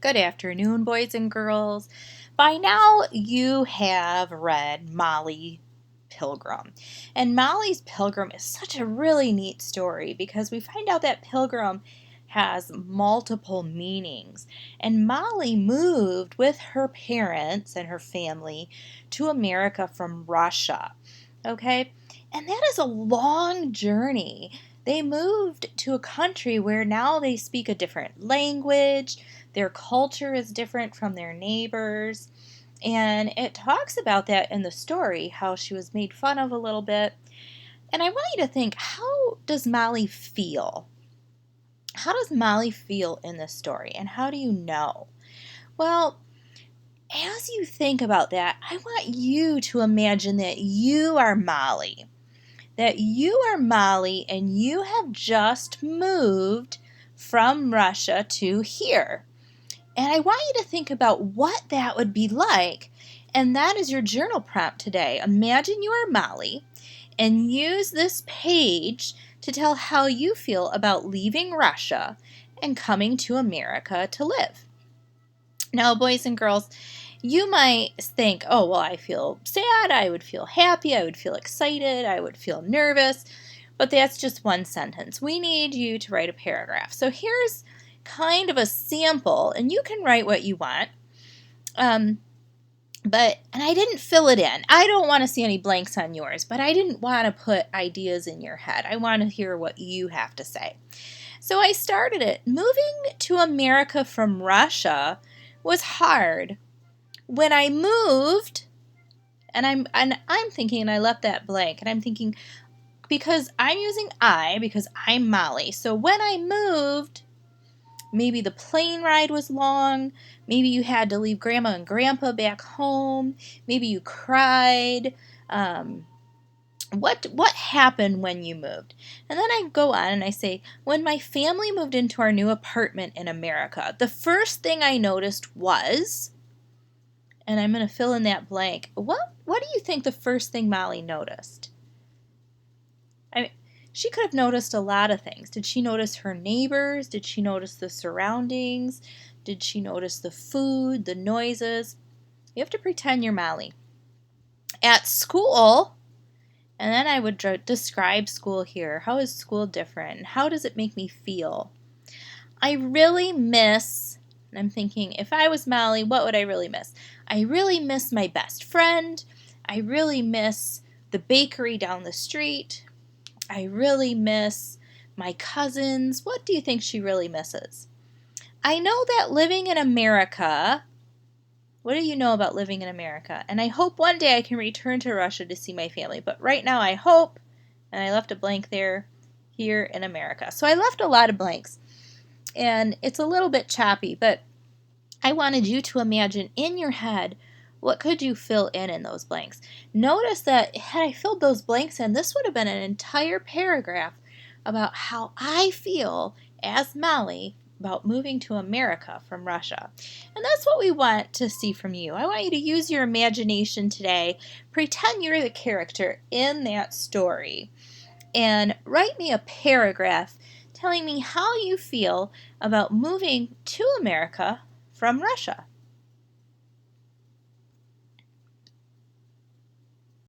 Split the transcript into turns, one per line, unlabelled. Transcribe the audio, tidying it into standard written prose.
Good afternoon, boys and girls. By now, you have read Molly Pilgrim. And Molly's Pilgrim is such a really neat story because we find out that Pilgrim has multiple meanings. And Molly moved with her parents and her family to America from Russia. Okay? And that is a long journey. They moved to a country where now they speak a different language. Their culture is different from their neighbors. And it talks about that in the story, how she was made fun of a little bit. And I want you to think, how does Molly feel? How does Molly feel in this story? And how do you know? Well, as you think about that, I want you to imagine that you are Molly. That you are Molly and you have just moved from Russia to here. And I want you to think about what that would be like. And that is your journal prompt today. Imagine you are Molly and use this page to tell how you feel about leaving Russia and coming to America to live. Now, boys and girls, you might think, oh, well, I feel sad, I would feel happy, I would feel excited, I would feel nervous, but that's just one sentence. We need you to write a paragraph. So here's kind of a sample, and you can write what you want. And I didn't fill it in. I don't want to see any blanks on yours, but I didn't want to put ideas in your head. I want to hear what you have to say. So I started it. Moving to America from Russia was hard. When I moved, and I'm thinking, and I left that blank, and I'm thinking, because I'm using because I'm Molly. So when I moved, maybe the plane ride was long. Maybe you had to leave Grandma and Grandpa back home. Maybe you cried. What happened when you moved? And then I go on and I say, when my family moved into our new apartment in America, the first thing I noticed was, and I'm going to fill in that blank. What do you think the first thing Molly noticed? I mean, she could have noticed a lot of things. Did she notice her neighbors? Did she notice the surroundings? Did she notice the food, the noises? You have to pretend you're Molly. At school, and then I would describe school here. How is school different? How does it make me feel? I really miss, and I'm thinking, if I was Molly, what would I really miss? I really miss my best friend. I really miss the bakery down the street. I really miss my cousins. What do you think she really misses? I know that living in America, what do you know about living in America? And I hope one day I can return to Russia to see my family. But right now I hope, and I left a blank there, here in America. So I left a lot of blanks. And it's a little bit choppy, but I wanted you to imagine in your head, what could you fill in those blanks? Notice that had I filled those blanks in, this would have been an entire paragraph about how I feel as Molly about moving to America from Russia. And that's what we want to see from you. I want you to use your imagination today. Pretend you're the character in that story. And write me a paragraph telling me how you feel about moving to America from Russia.